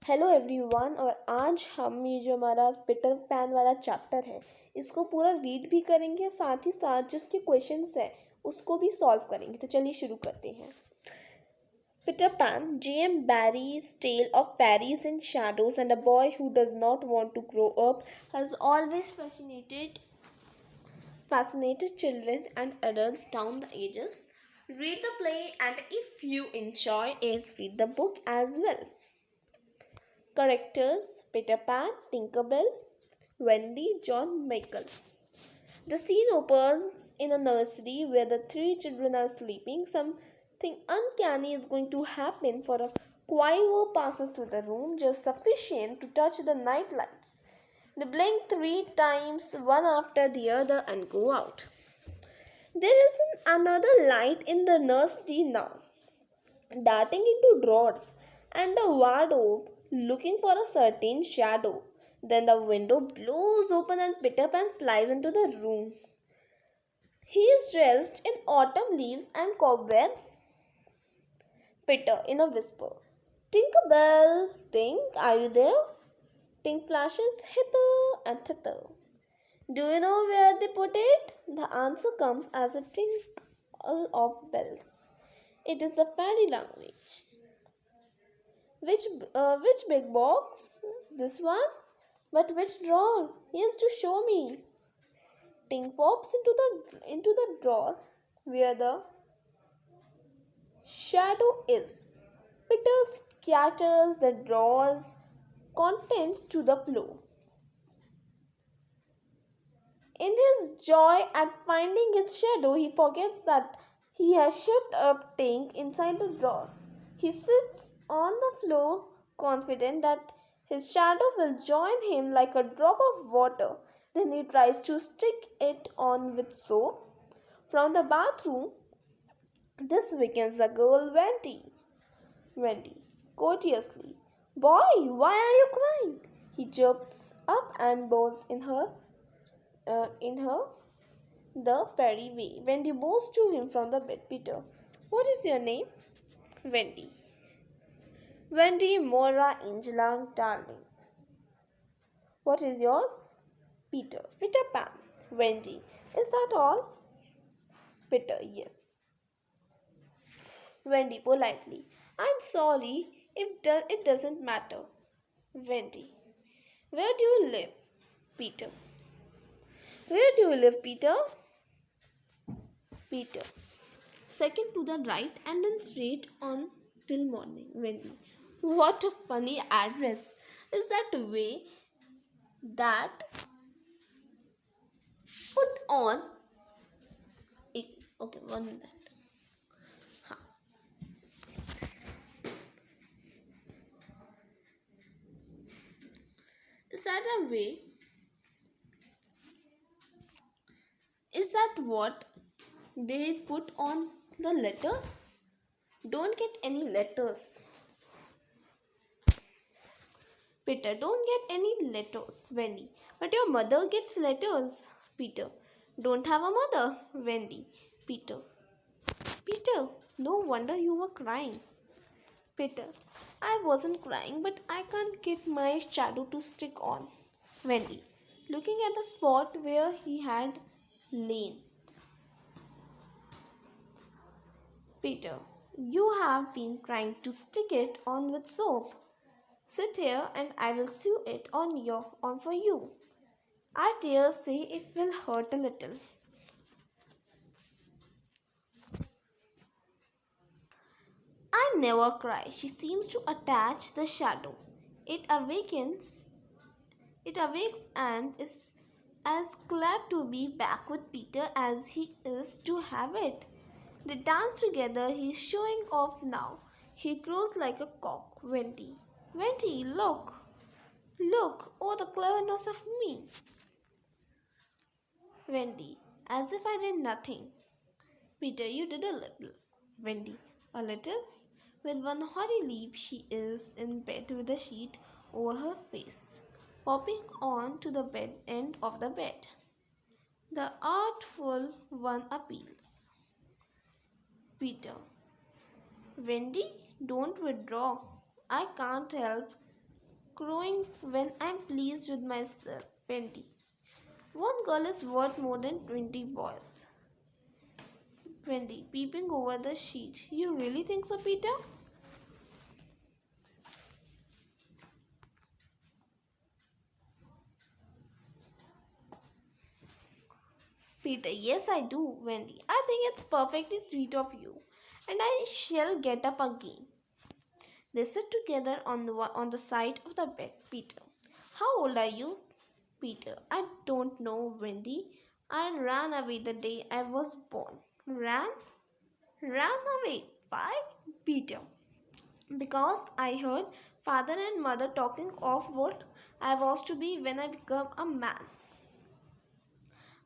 Hello everyone. और आज हम ये जो हमारा पीटर पैन वाला चैप्टर है इसको पूरा रीड भी करेंगे, साथ ही साथ जिसके क्वेश्चंस है उसको भी सॉल्व करेंगे। तो चलिए शुरू करते हैं। Peter Pan, J.M. Barrie's tale of fairies and shadows and a boy who does not want to grow up has always fascinated children and adults down the ages. Read the play, and if you enjoy it, read the book as well. Characters: Peter Pan, Tinkerbell, Wendy, John, Michael. The scene opens in a nursery where the three children are sleeping. Something uncanny is going to happen, for a quiver passes through the room, just sufficient to touch the night lights. They blink 3 times, one after the other, and go out. There is another light in the nursery now, darting into drawers and the wardrobe, looking for a certain shadow. Then the window blows open and Peter Pan flies into the room. He is dressed in autumn leaves and cobwebs. Peter, in a whisper, Tinker Bell, Tink, are you there? Tink flashes hither and thither. Do you know where they put it? The answer comes as a tinkle of bells. It is the fairy language. Which big box? This one? But which drawer? He has to show me. Tink pops into the drawer where the shadow is. Peter scatters the drawer's contents to the floor. In his joy at finding his shadow, he forgets that he has shut up Tink inside the drawer. He sits on the floor, confident that his shadow will join him like a drop of water. Then he tries to stick it on with soap. From the bathroom, this wakens the girl Wendy, courteously. Boy, why are you crying? He jumps up and bows in her the fairy way. Wendy bows to him from the bed. Peter, what is your name? Wendy. Wendy Mora Angela Darling. What is yours? Peter. Peter Pan. Wendy. Is that all? Peter. Yes. Wendy politely. I'm sorry. It doesn't matter. Wendy. Where do you live? Peter. Where do you live, Peter? Peter. Second to the right and then straight on till morning. Wendy. What a funny address. Is that way that put on it? Okay, one minute. Huh. Is that a way? Is that what they put on the letters? Don't get any letters. Peter, don't get any letters. Wendy, but your mother gets letters. Peter, don't have a mother. Wendy, Peter. Peter, no wonder you were crying. Peter, I wasn't crying, but I can't get my shadow to stick on. Wendy, looking at the spot where he had lain. Peter, you have been trying to stick it on with soap. Sit here and I will sew it on for you. I dare say it will hurt a little. I never cry. She seems to attach the shadow. It awakes and is as glad to be back with Peter as he is to have it. They dance together. He's showing off now. He crows like a cock. Wendy. Wendy, look. Look. Oh, the cleverness of me. Wendy. As if I did nothing. Peter, you did a little. Wendy. A little? With one haughty leap, she is in bed with a sheet over her face, popping on to the end of the bed. The artful one appeals. Peter. Wendy, don't withdraw. I can't help crowing when I'm pleased with myself. Wendy. One girl is worth more than 20 boys. Wendy, peeping over the sheet. You really think so, Peter? Peter, yes, I do, Wendy. I think it's perfectly sweet of you. And I shall get up again. They sit together on the side of the bed. Peter, how old are you? Peter, I don't know, Wendy. I ran away the day I was born. Ran? Ran away. Why? Peter, because I heard father and mother talking of what I was to be when I become a man.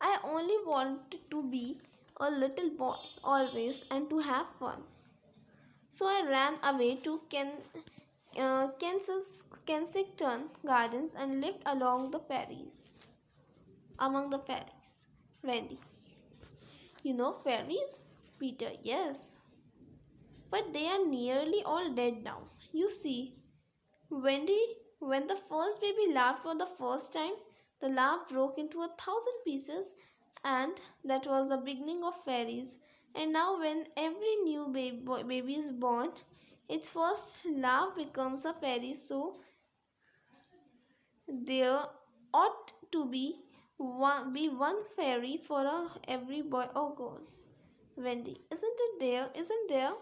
I only wanted to be a little boy always and to have fun. So I ran away to Kensington Gardens and lived among the fairies. Wendy, you know fairies? Peter, yes. But they are nearly all dead now. You see, Wendy, when the first baby laughed for the first time, the laugh broke into 1,000 pieces, and that was the beginning of fairies. And now, when every new baby is born, its first laugh becomes a fairy. So, there ought to be one fairy for every boy or girl. Wendy, isn't it there? Isn't there?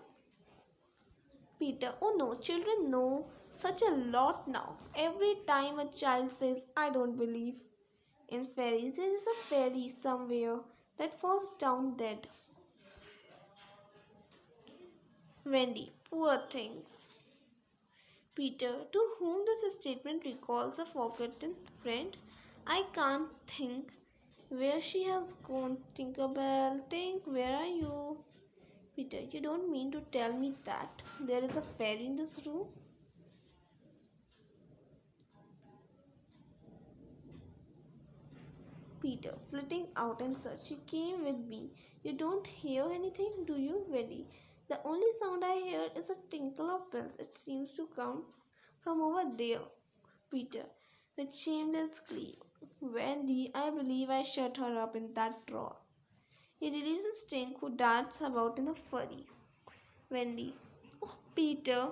Peter, oh no, children know such a lot now. Every time a child says, I don't believe in fairies, there is a fairy somewhere that falls down dead. Wendy, poor things. Peter, to whom this statement recalls a forgotten friend, I can't think where she has gone. Tinkerbell, think, where are you? Peter, you don't mean to tell me that there is a fairy in this room? Peter, flitting out and such. She came with me. You don't hear anything, do you, Wendy? The only sound I hear is a tinkle of bells. It seems to come from over there. Peter, with shameless glee. Wendy, I believe I shut her up in that drawer. He releases Tink, who darts about in a fury. Wendy, oh, Peter,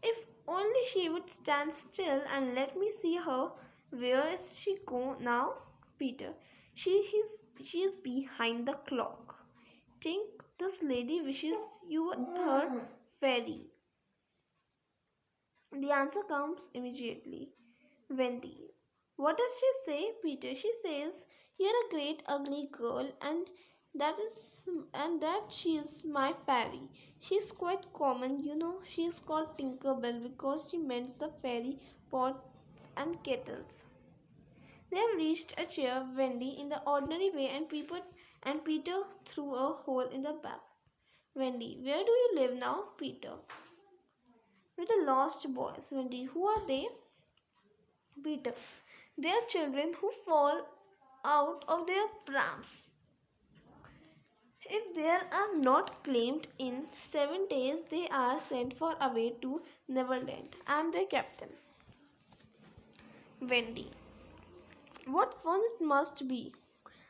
if only she would stand still and let me see her. Where is she go now? Peter, she is behind the clock. Think this lady wishes you were her fairy. The answer comes immediately. Wendy. What does she say, Peter? She says, you're a great ugly girl that is that she is my fairy. She's quite common, you know. She is called Tinkerbell because she mends the fairy pots and kettles. They have reached a chair, Wendy, in the ordinary way, and Peter through a hole in the back. Wendy, where do you live now, Peter? With the lost boys. Wendy, who are they? Peter, they are children who fall out of their prams. If they are not claimed in 7 days, they are sent for away to Neverland. I am their captain. Wendy, what fun it must be!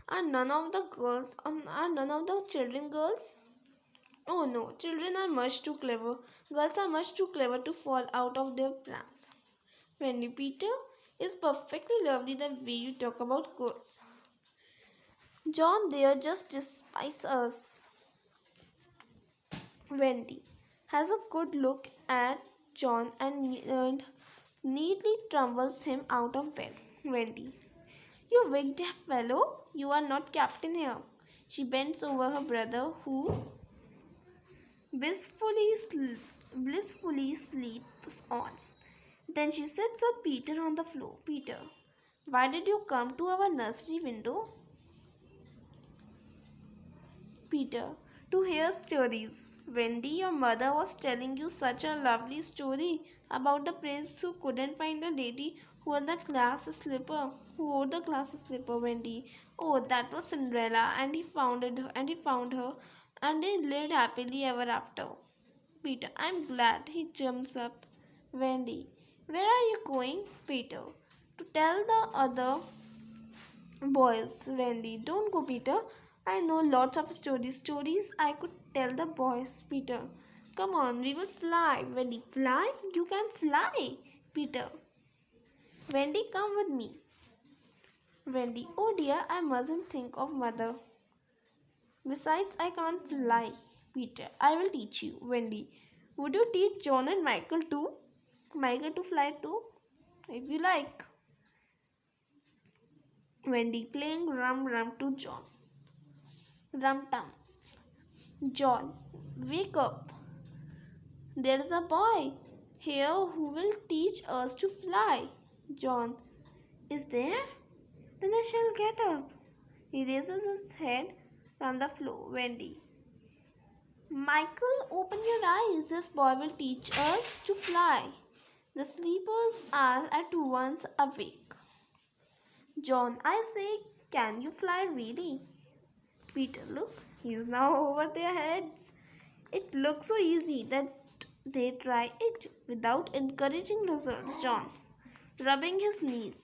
Are none of the children girls? Oh no, children are much too clever. Girls are much too clever to fall out of their prams. Wendy, Peter, it's perfectly lovely the way you talk about girls. John there just despises us. Wendy has a good look at John and neatly tumbles him out of bed. Wendy, you wicked fellow, you are not captain here. She bends over her brother who blissfully sleeps on. Then she sits on Peter on the floor. Peter, why did you come to our nursery window? Peter, to hear stories. Wendy, your mother was telling you such a lovely story about the prince who couldn't find the lady who wore the glass slipper. Who wore the glass slipper, Wendy? Oh, that was Cinderella, and he found her, and they lived happily ever after. Peter, I'm glad. He jumps up. Wendy, Where are you going, Peter? To tell the other boys. Wendy, don't go, Peter. I know lots of stories. Stories I could tell the boys, Peter. Come on, we will fly. Wendy, fly? You can fly, Peter. Wendy, come with me. Wendy, oh dear, I mustn't think of mother. Besides, I can't fly. Peter, I will teach you. Wendy, would you teach John and Michael too? Michael to fly too? If you like. Wendy, playing rum rum to John. Rum tum. John, wake up. There is a boy here who will teach us to fly. John, is there? Then I shall get up. He raises his head from the floor. Wendy, Michael, open your eyes. This boy will teach us to fly. The sleepers are at once awake. John, I say, can you fly really? Peter, look, he is now over their heads. It looks so easy that they try it without encouraging results. John, rubbing his knees.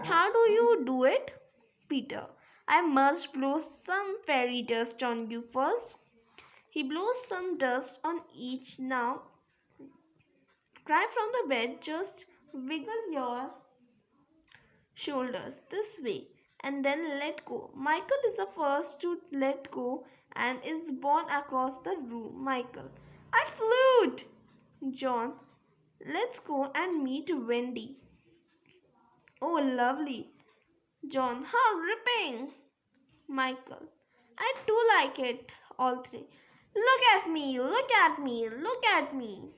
How do you do it? Peter, I must blow some fairy dust on you first. He blows some dust on each. Now, try from the bed, just wiggle your shoulders this way and then let go. Michael is the first to let go and is borne across the room. Michael, I flew! John, let's go and meet Wendy. Oh, lovely. John, how ripping! Michael, I do like it. All three. Look at me, look at me, look at me.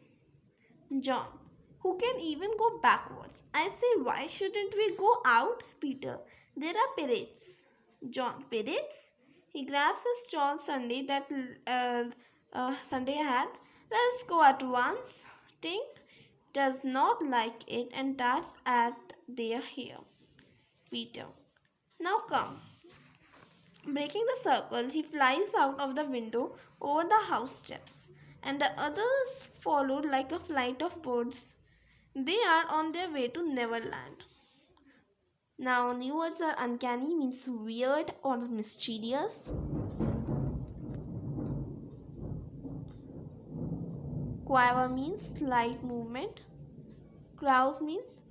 John, who can even go backwards? I say, why shouldn't we go out? Peter, there are parades. John, parades? He grabs his tall Sunday hat. Let's go at once. Tink does not like it and darts at their hair. Peter, now come. Breaking the circle, he flies out of the window over the house steps, and the others followed like a flight of birds. They are on their way to Neverland. Now, new words are uncanny means weird or mysterious. Quaver means slight movement. Grouse means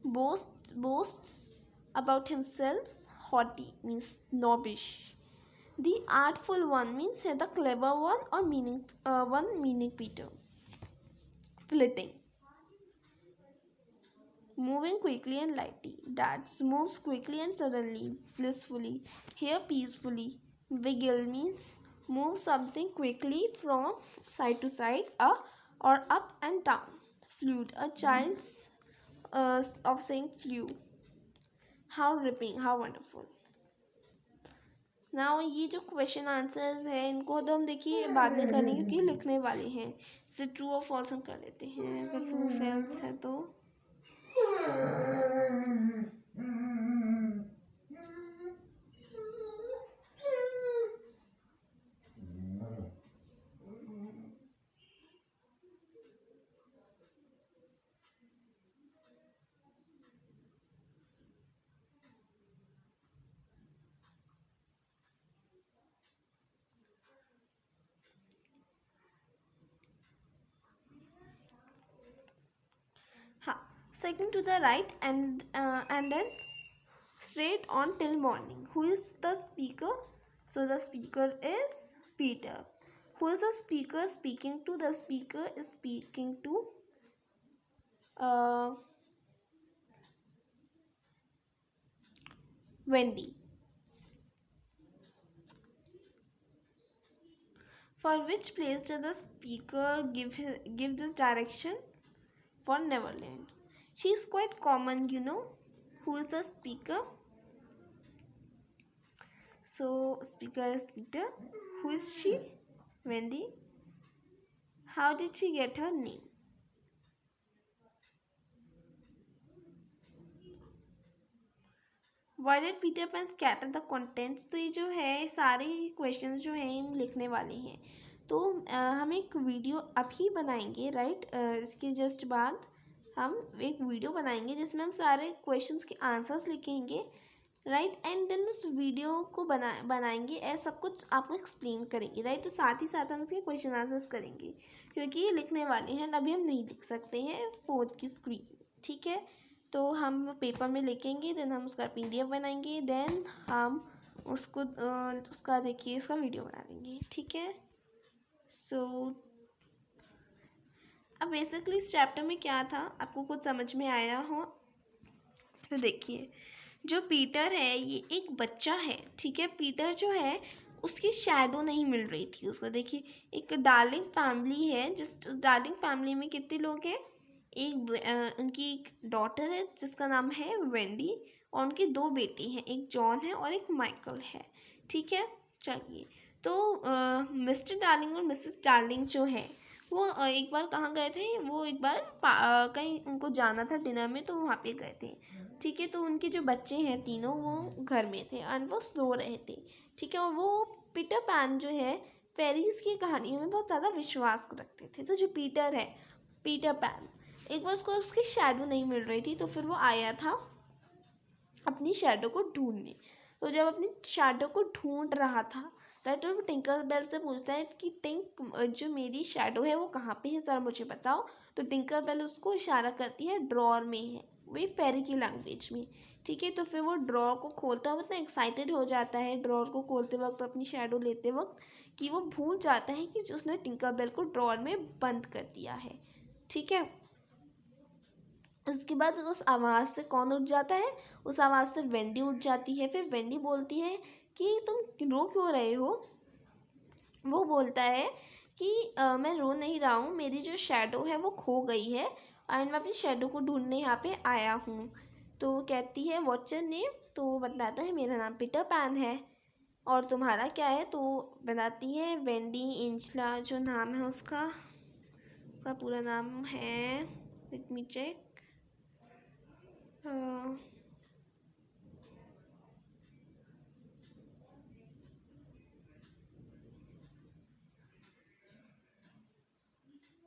boasts about himself. Haughty means snobbish. The artful one means the clever one or meaning Peter. Flitting. Moving quickly and lightly. Dance moves quickly and suddenly, blissfully. Here peacefully. Wiggle means move something quickly from side to side, or up and down. Flute, a child's of saying flew. How ripping, how wonderful. Now ये जो question answers है इनको तो हम देखिए बाद में करेंगे क्योंकि लिखने वाले हैं. इसे ट्रू और फॉल्स हम कर लेते हैं. अगर ट्रू फॉल्स है तो second to the right and then straight on till morning. Who is the speaker? So the speaker is Peter. Who is the speaker speaking to? The speaker is speaking to Wendy. For which place does the speaker give this direction? For Neverland. She is quite common, you know. Who is the speaker? So speaker is Peter. Who is she? Wendy. How did she get her name? Why did Peter Pan scatter the contents? तो ये जो है सारे questions जो हैं हम लिखने वाले हैं. तो हम एक वीडियो अभी बनाएंगे राइट इसके जस्ट बाद हम एक वीडियो बनाएंगे जिसमें हम सारे क्वेश्चंस के आंसर्स लिखेंगे, राइट, एंड देन उस वीडियो को बनाएंगे ऐसा सब कुछ आपको एक्सप्लेन करेंगे, राइट। तो साथ ही साथ हम इसके क्वेश्चन आंसर्स करेंगे क्योंकि ये लिखने वाले हैं, अभी हम नहीं लिख सकते हैं फोन की स्क्रीन, ठीक है। तो हम पेपर में लिखेंगे, देन हम उसका PDF बनाएंगे, देन हम उसको उसका देखिए इसका वीडियो बना देंगे, ठीक है। सो अब बेसिकली इस चैप्टर में क्या था, आपको कुछ समझ में आया हो तो देखिए, जो पीटर है ये एक बच्चा है, ठीक है। पीटर जो है उसकी शैडो नहीं मिल रही थी उसको। देखिए एक डार्लिंग फैमिली है, जिस डार्लिंग फैमिली में कितने लोग हैं, उनकी एक डॉटर है जिसका नाम है वेंडी, और उनके 2 बेटे हैं, एक जॉन है और एक माइकल है, ठीक है। चलिए, तो मिस्टर डार्लिंग और मिसेस डार्लिंग जो है वो एक बार कहाँ गए थे, वो एक बार कहीं उनको जाना था डिनर में, तो वहाँ पे गए थे, ठीक है। तो उनके जो बच्चे हैं तीनों वो घर में थे एंड वो सो रहे थे, ठीक है। और वो पीटर पैन जो है फेरीज की कहानियों में बहुत ज़्यादा विश्वास रखते थे। तो जो पीटर है, पीटर पैन, एक बार उसको उसकी शैडो नहीं मिल रही थी, तो फिर वो आया था अपनी शैडो को ढूंढने। तो जब अपनी शैडो को ढूंढ रहा था, राइट, और वो टिंकर बेल से पूछता है कि टिंक, जो मेरी शैडो है वो कहाँ पे है, ज़रा मुझे बताओ। तो टिंकर बेल उसको इशारा करती है ड्रॉर में है, वही फेरी की लैंग्वेज में, ठीक है। तो फिर वो ड्रॉर को खोलता है, वो इतना एक्साइटेड हो जाता है ड्रॉर को खोलते वक्त, अपनी शैडो लेते वक्त, कि वो भूल जाता है कि उसने टिंकर बेल को ड्रॉर में बंद कर दिया है, ठीक है। उसके बाद उस आवाज़ से कौन उठ जाता है, उस आवाज़ से वेंडी उठ जाती है। फिर वेंडी बोलती है कि तुम रो क्यों रहे हो। वो बोलता है कि मैं रो नहीं रहा हूँ, मेरी जो शैडो है वो खो गई है एंड मैं अपनी शैडो को ढूंढने यहाँ पे आया हूँ। तो वो कहती है व्हाट्स योर नेम, तो वो बताता है मेरा नाम पीटर पैन है, और तुम्हारा क्या है। तो बताती है वेंडी एंजला, जो नाम है उसका पूरा नाम है, लेट मी चेक,